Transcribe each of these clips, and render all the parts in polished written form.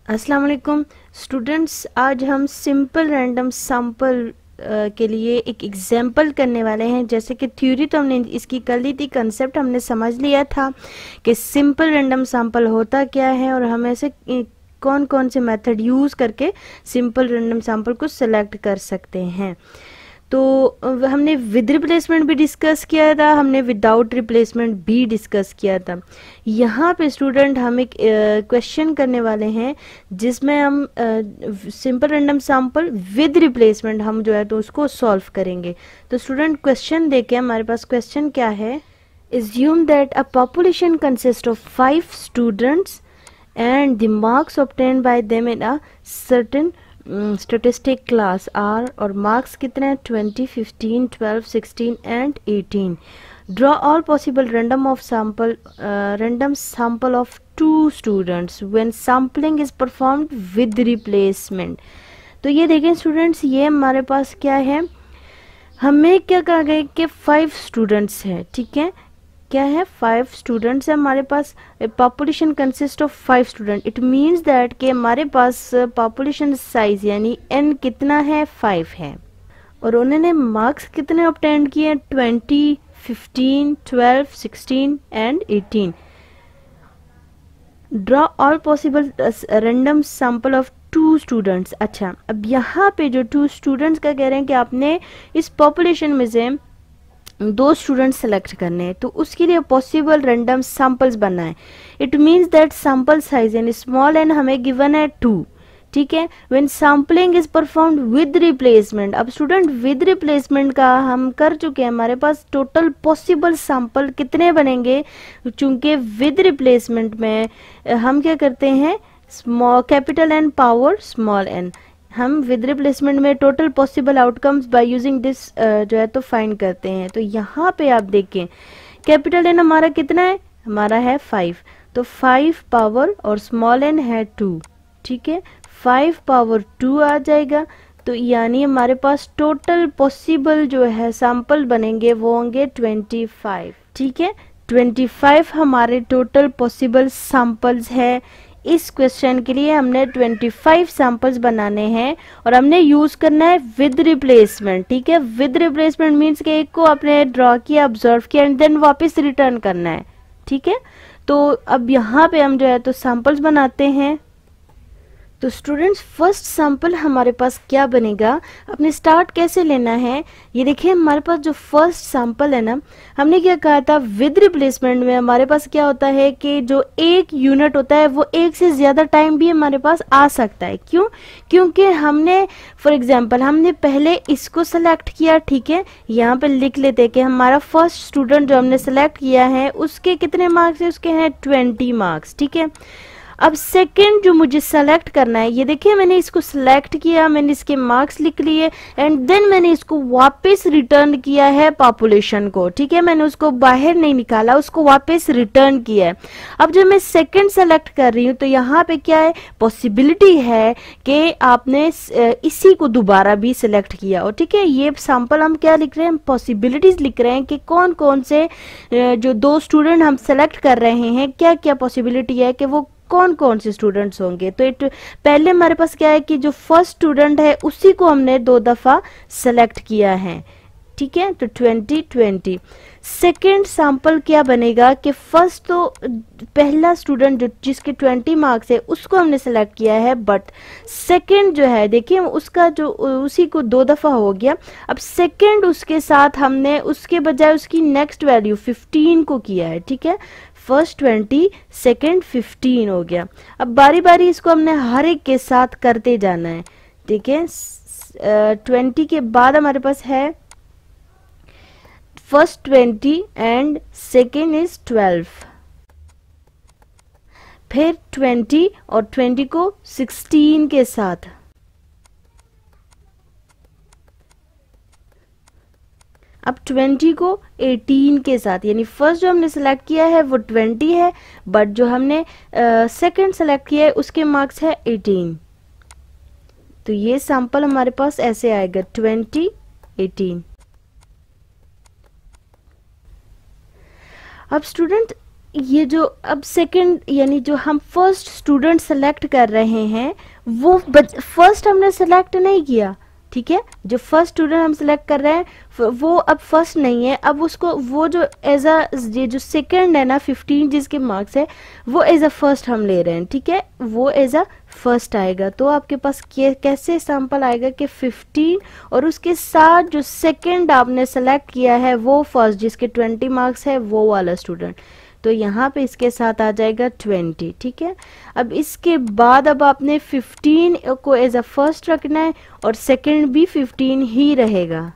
अस्सलाम वालेकुम स्टूडेंट्स, आज हम सिंपल रैंडम सैंपल के लिए एक एग्जाम्पल करने वाले हैं। जैसे कि थ्योरी तो हमने इसकी कर ली थी, कंसेप्ट हमने समझ लिया था कि सिंपल रैंडम सैंपल होता क्या है और हम ऐसे कौन कौन से मेथड यूज़ करके सिंपल रैंडम सैंपल को सिलेक्ट कर सकते हैं। तो हमने विद रिप्लेसमेंट भी डिस्कस किया था, हमने विदाउट रिप्लेसमेंट भी डिस्कस किया था। यहाँ पे स्टूडेंट हम एक क्वेश्चन करने वाले हैं जिसमें हम simple random sample with replacement हम जो है तो उसको सॉल्व करेंगे। तो स्टूडेंट क्वेश्चन देखें, हमारे पास क्वेश्चन क्या है। Assume that a population consists of 5 students and the marks obtained by them in a certain statistic class are, और marks कितने हैं 20, 15, 12, 16 and 18. Draw all possible random sample of 2 students when sampling is performed with replacement. तो ये देखें students, ये हमारे पास क्या है, हमें क्या कहा गया कि 5 स्टूडेंट्स हैं, ठीक है। क्या है, 5 स्टूडेंट्स है हमारे पास। Population consist of 5 student, it means that कि हमारे पास पॉपुलेशन साइज यानी n कितना है 5 है, और उन्होंने मार्क्स कितने ऑब्टेन किए 20, 15, 12, 16 and 18। Draw all possible random sample of 2 students. अच्छा, अब यहाँ पे जो 2 स्टूडेंट्स का कह रहे हैं कि आपने इस पॉपुलेशन में से 2 स्टूडेंट सेलेक्ट करने हैं, तो उसके लिए पॉसिबल रैंडम सैंपल्स बनना है। It means that sample size यानी स्मॉल एन हमें गिवन है 2, ठीक है। When sampling is performed with replacement, अब स्टूडेंट विद रिप्लेसमेंट का हम कर चुके हैं, हमारे पास टोटल पॉसिबल सैंपल कितने बनेंगे, चूंकि विद रिप्लेसमेंट में हम क्या करते हैं, small capital N power small N, हम विद रिप्लेसमेंट में total possible outcomes by using this जो है तो फाइंड करते हैं। तो यहाँ पे आप देखें कैपिटल एन हमारा कितना है, हमारा है 5, तो 5 पावर और स्मॉल एन है 2, ठीक है, 5 पावर 2 आ जाएगा। तो यानी हमारे पास टोटल पॉसिबल जो है सैंपल बनेंगे वो होंगे 25, ठीक है। 25 हमारे टोटल पॉसिबल सैंपल्स है। इस क्वेश्चन के लिए हमने 25 सैंपल्स बनाने हैं और हमने यूज करना है विद रिप्लेसमेंट, ठीक है। विद रिप्लेसमेंट मींस कि एक को आपने ड्रॉ किया, ऑब्जर्व किया एंड देन वापस रिटर्न करना है, ठीक है। तो अब यहाँ पे हम जो है तो सैंपल्स बनाते हैं। तो स्टूडेंट्स फर्स्ट सैंपल हमारे पास क्या बनेगा, अपने स्टार्ट कैसे लेना है, ये देखिए हमारे पास जो फर्स्ट सैंपल है ना, हमने क्या कहा था विद रिप्लेसमेंट में हमारे पास क्या होता है कि जो एक यूनिट होता है वो एक से ज्यादा टाइम भी हमारे पास आ सकता है। क्यों? क्योंकि हमने फॉर एग्जांपल हमने पहले इसको सेलेक्ट किया, ठीक है। यहाँ पे लिख लेते हैं कि हमारा फर्स्ट स्टूडेंट जो हमने सेलेक्ट किया है उसके कितने मार्क्स है, उसके हैं 20 मार्क्स, ठीक है। अब सेकंड जो मुझे सेलेक्ट करना है, ये देखिए मैंने इसको सेलेक्ट किया, मैंने इसके मार्क्स लिख लिए एंड देन मैंने इसको वापस रिटर्न किया है पॉपुलेशन को, ठीक है। मैंने उसको बाहर नहीं निकाला, उसको वापस रिटर्न किया है। अब जब मैं सेकंड सेलेक्ट कर रही हूँ तो यहाँ पे क्या है, पॉसिबिलिटी है कि आपने इसी को दोबारा भी सिलेक्ट किया हो, ठीक है। ये सैंपल हम क्या लिख रहे हैं, पॉसिबिलिटीज लिख रहे हैं कि कौन कौन से जो 2 स्टूडेंट हम सेलेक्ट कर रहे हैं, क्या क्या पॉसिबिलिटी है कि वो कौन कौन से स्टूडेंट्स होंगे। तो पहले हमारे पास क्या है कि जो फर्स्ट स्टूडेंट है उसी को हमने 2 दफा सेलेक्ट किया है, ठीक है। तो 20। सेकेंड सैंपल क्या बनेगा कि फर्स्ट तो पहला स्टूडेंट जो जिसके 20 मार्क्स है उसको हमने सेलेक्ट किया है, बट सेकेंड जो है देखिए उसका जो उसी को 2 दफा हो गया। अब सेकेंड उसके साथ हमने उसके बजाय उसकी नेक्स्ट वैल्यू 15 को किया है, ठीक है। फर्स्ट 20, सेकेंड 15 हो गया। अब बारी बारी इसको हमने हर एक के साथ करते जाना है, ठीक है। 20 के बाद हमारे पास है फर्स्ट 20 एंड सेकेंड इज 12, फिर 20 और 20 को 16 के साथ, अब 20 को 18 के साथ, यानी फर्स्ट जो हमने सेलेक्ट किया है वो 20 है, बट जो हमने सेकंड सेलेक्ट किया है उसके मार्क्स है 18। तो ये सैंपल हमारे पास ऐसे आएगा 20, 18। अब स्टूडेंट ये जो अब सेकंड यानी जो हम फर्स्ट स्टूडेंट सेलेक्ट कर रहे हैं वो फर्स्ट हमने सेलेक्ट नहीं किया, ठीक है। जो फर्स्ट स्टूडेंट हम सेलेक्ट कर रहे हैं वो अब फर्स्ट नहीं है, अब उसको वो जो एज अ ये जो सेकंड है ना 15 जिसके मार्क्स है वो एज अ फर्स्ट हम ले रहे हैं, ठीक है, वो एज अ फर्स्ट आएगा। तो आपके पास कैसे सैंपल आएगा कि 15 और उसके साथ जो सेकंड आपने सेलेक्ट किया है वो फर्स्ट जिसके 20 मार्क्स है वो वाला स्टूडेंट, तो यहाँ पे इसके साथ आ जाएगा 20, ठीक है। अब इसके बाद अब आपने 15 को एज अ फर्स्ट रखना है और सेकंड भी 15 ही रहेगा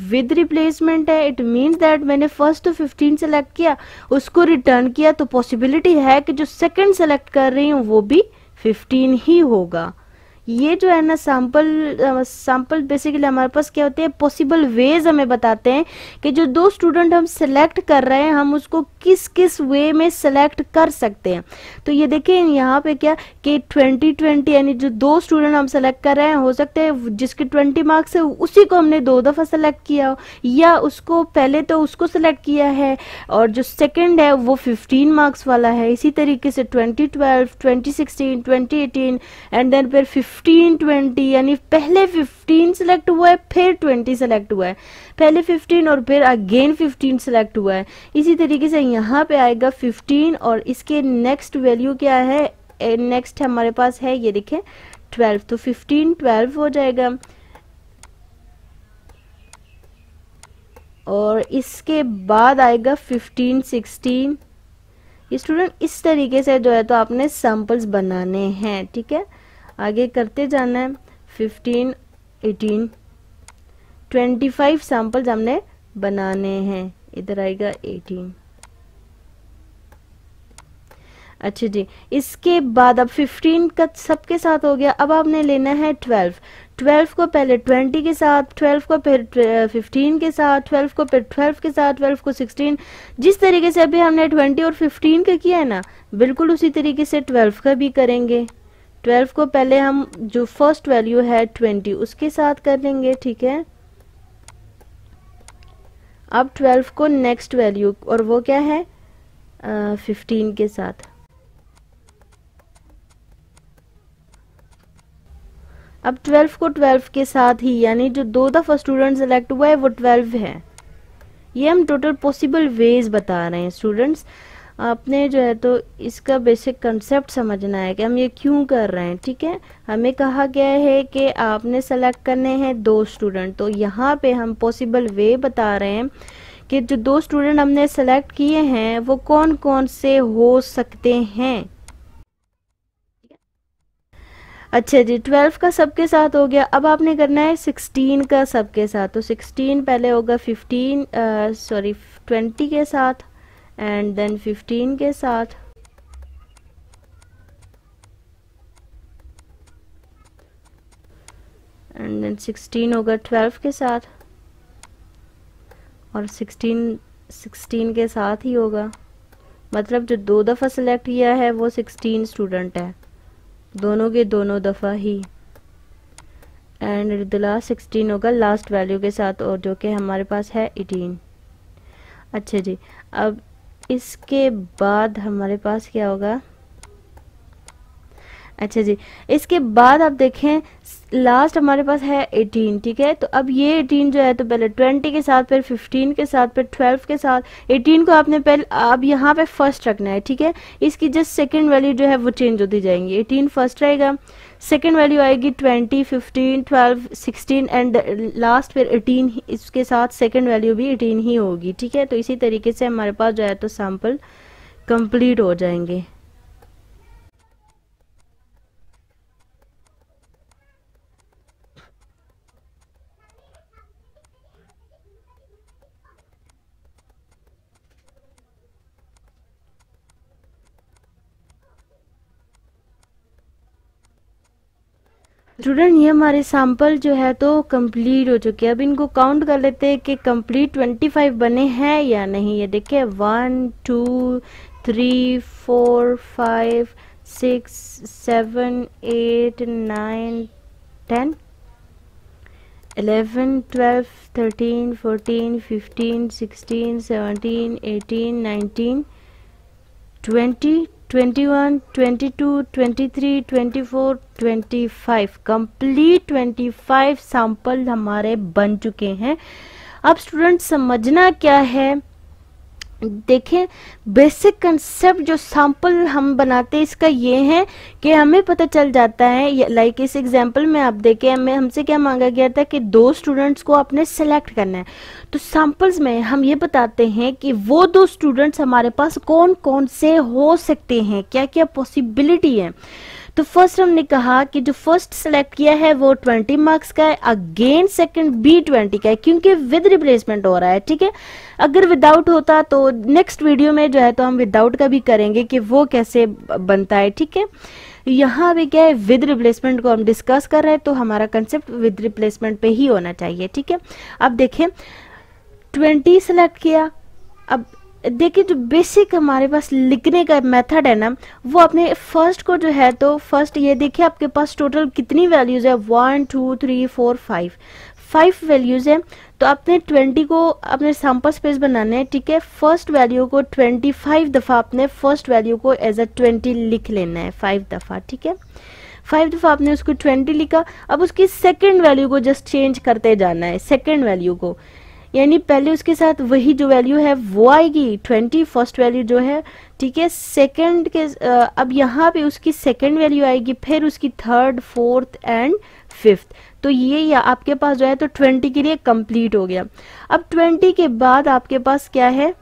विद रिप्लेसमेंट है। इट मीन्स दैट मैंने फर्स्ट तो 15 सेलेक्ट किया, उसको रिटर्न किया, तो पॉसिबिलिटी है कि जो सेकंड सेलेक्ट कर रही हूँ वो भी 15 ही होगा। ये जो है ना सैंपल बेसिकली हमारे पास क्या होते हैं, पॉसिबल वेज हमें बताते हैं कि जो दो स्टूडेंट हम सेलेक्ट कर रहे हैं हम उसको किस किस वे में सेलेक्ट कर सकते हैं। तो ये देखें यहाँ पे क्या कि 20-20 यानी जो दो स्टूडेंट हम सेलेक्ट कर रहे हैं हो सकते हैं जिसके 20 मार्क्स है उसी को हमने 2 दफा सेलेक्ट किया हो, या उसको पहले तो उसको सेलेक्ट किया है और जो सेकंड है वो 15 मार्क्स वाला है। इसी तरीके से 2012, 2016, 2018 एंड देन फिर 15-20 यानी पहले 15 सेलेक्ट हुआ है फिर 20 सेलेक्ट हुआ है, पहले 15 और फिर अगेन 15 सेलेक्ट हुआ है। इसी तरीके से यहाँ पे आएगा 15 और इसके नेक्स्ट वैल्यू क्या है, नेक्स्ट हमारे पास है ये देखें 12, तो 15-12 हो जाएगा। और इसके बाद आएगा 15-16। ये स्टूडेंट इस तरीके से जो है तो आपने सैंपल्स बनाने हैं, ठीक है, आगे करते जाना है। 15, 18, 25 सैंपल्स हमने बनाने हैं, इधर आएगा 18। अच्छा जी, इसके बाद अब 15 का सबके साथ हो गया, अब आपने लेना है 12 को पहले 20 के साथ, 12 को फिर 15 के साथ, 12 को फिर 12 के साथ, 12 को 16। जिस तरीके से अभी हमने 20 और 15 का किया है ना बिल्कुल उसी तरीके से 12 का भी करेंगे। 12 को पहले हम जो फर्स्ट वैल्यू है 20 उसके साथ कर लेंगे, ठीक है। अब 12 को नेक्स्ट वैल्यू और वो क्या है 15 के साथ। अब 12 को 12 के साथ ही यानी जो 2 दफा स्टूडेंट सेलेक्ट हुआ है वो 12 है। ये हम टोटल पॉसिबल वेज बता रहे हैं स्टूडेंट्स, आपने जो है तो इसका बेसिक कंसेप्ट समझना है कि हम ये क्यों कर रहे हैं, ठीक है। हमें कहा गया है कि आपने सेलेक्ट करने हैं 2 स्टूडेंट, तो यहाँ पे हम पॉसिबल वे बता रहे हैं कि जो 2 स्टूडेंट हमने सेलेक्ट किए हैं वो कौन कौन से हो सकते हैं। अच्छा जी, 12 का सबके साथ हो गया, अब आपने करना है 16 का सबके साथ। तो 16 पहले होगा 20 के साथ एंड देन 15 के साथ, एंड देन 16 होगा 12 के साथ और 16 के साथ ही होगा। मतलब जो 2 दफ़ा सेलेक्ट किया है वो 16 स्टूडेंट है, दोनों के दोनों दफ़ा ही, एंड द लास्ट 16 होगा लास्ट वैल्यू के साथ और जो कि हमारे पास है 18। अच्छा जी, अब इसके बाद हमारे पास क्या होगा, अच्छा जी, इसके बाद आप देखें लास्ट हमारे पास है 18, ठीक है। तो अब ये 18 जो है तो पहले 20 के साथ, फिर 15 के साथ, फिर 12 के साथ। 18 को आपने पहले अब यहाँ पे फर्स्ट रखना है, ठीक है। इसकी जस्ट सेकंड वैल्यू जो है वो चेंज होती जाएंगी। 18 फर्स्ट रहेगा, सेकंड वैल्यू आएगी 20, 15, 12, 16 एंड लास्ट फिर 18, इसके साथ सेकंड वैल्यू भी 18 ही होगी, ठीक है। तो इसी तरीके से हमारे पास जो है तो सैंपल कंप्लीट हो जाएंगे। स्टूडेंट ये हमारे सैंपल जो है तो कंप्लीट हो चुके हैं। अब इनको काउंट कर लेते हैं कि कंप्लीट 25 बने हैं या नहीं। ये देखिए 1 2 3 4 5 6 7 8 9 10 11, 12, 13, 14, 15, 16, 17, 18, 19, 20, 21, 22, 23, 24, 25, कंप्लीट 25 सैंपल हमारे बन चुके हैं। अब स्टूडेंट समझना क्या है, देखें बेसिक कंसेप्ट जो सैंपल हम बनाते हैं इसका ये है कि हमें पता चल जाता है, लाइक इस एग्जांपल में आप देखें हमें हमसे क्या मांगा गया था कि 2 स्टूडेंट्स को आपने सेलेक्ट करना है। तो सैंपल्स में हम ये बताते हैं कि वो 2 स्टूडेंट्स हमारे पास कौन कौन से हो सकते हैं, क्या क्या पॉसिबिलिटी है। तो फर्स्ट हमने कहा कि जो फर्स्ट सेलेक्ट किया है वो 20 मार्क्स का है, अगेन सेकंड भी 20 का है क्योंकि विद रिप्लेसमेंट हो रहा है, ठीक है। अगर विदाउट होता तो नेक्स्ट वीडियो में जो है तो हम विदाउट का भी करेंगे कि वो कैसे बनता है, ठीक है। यहाँ भी क्या है, विद रिप्लेसमेंट को हम डिस्कस कर रहे हैं तो हमारा कंसेप्ट विद रिप्लेसमेंट पे ही होना चाहिए, ठीक है। अब देखें 20 सेलेक्ट किया, अब देखिए जो बेसिक हमारे पास लिखने का मेथड है ना, वो अपने फर्स्ट को जो है तो फर्स्ट ये देखिए आपके पास टोटल कितनी वैल्यूज है, 1 2 3 4 5 वैल्यूज है। तो आपने 20 को अपने सैंपल स्पेस बनाना है, ठीक है। फर्स्ट वैल्यू को 25 दफा आपने फर्स्ट वैल्यू को एज अ 20 लिख लेना है, 5 दफा, ठीक है। 5 दफा आपने उसको 20 लिखा। अब उसकी सेकेंड वैल्यू को जस्ट चेंज करते जाना है, सेकेंड वैल्यू को, यानी पहले उसके साथ वही जो वैल्यू है वो आएगी 20 फर्स्ट वैल्यू जो है, ठीक है। सेकंड के अब यहाँ पे उसकी सेकंड वैल्यू आएगी, फिर उसकी थर्ड, फोर्थ एंड फिफ्थ। तो ये आपके पास जो है तो 20 के लिए कंप्लीट हो गया। अब 20 के बाद आपके पास क्या है,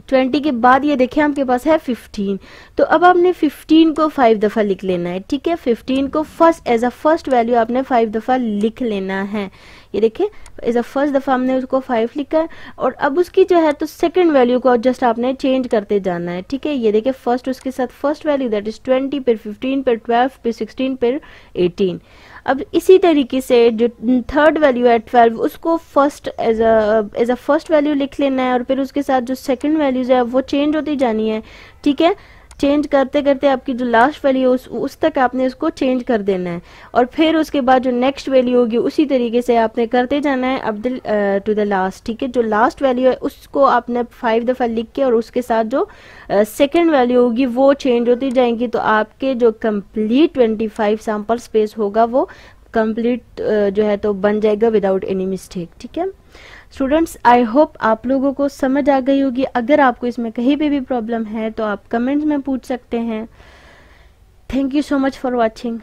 20 के बाद ये देखिए आपके पास है 15। तो अब आपने 15 को 5 दफा लिख लेना है, ठीक है। 15 को first as a first value आपने 5 दफा लिख लेना है। ये देखिए एज अ फर्स्ट दफा हमने उसको 5 लिखा है और अब उसकी जो है तो सेकंड वैल्यू को जस्ट आपने चेंज करते जाना है, ठीक है। ये देखिए फर्स्ट उसके साथ फर्स्ट वैल्यू दैट इज 20, फिर 15, फिर 12, फिर 16, फिर 18। अब इसी तरीके से जो थर्ड वैल्यू है 12 उसको first as a first value लिख लेना है और फिर उसके साथ जो सेकंड वैल्यूज है वो चेंज होती जानी है, ठीक है। चेंज करते करते आपकी जो लास्ट वैल्यू है उस तक आपने उसको चेंज कर देना है और फिर उसके बाद जो नेक्स्ट वैल्यू होगी उसी तरीके से आपने करते जाना है अब टू द लास्ट, ठीक है। जो लास्ट वैल्यू है उसको आपने 5 दफा लिख के और उसके साथ जो सेकेंड वैल्यू होगी वो चेंज होती जाएंगी। तो आपके जो कंप्लीट 25 सैंपल स्पेस होगा वो कंप्लीट जो है तो बन जाएगा विदाउट एनी मिस्टेक, ठीक है। स्टूडेंट्स आई होप आप लोगों को समझ आ गई होगी। अगर आपको इसमें कहीं पे भी प्रॉब्लम है तो आप कमेंट्स में पूछ सकते हैं। Thank you so much for watching.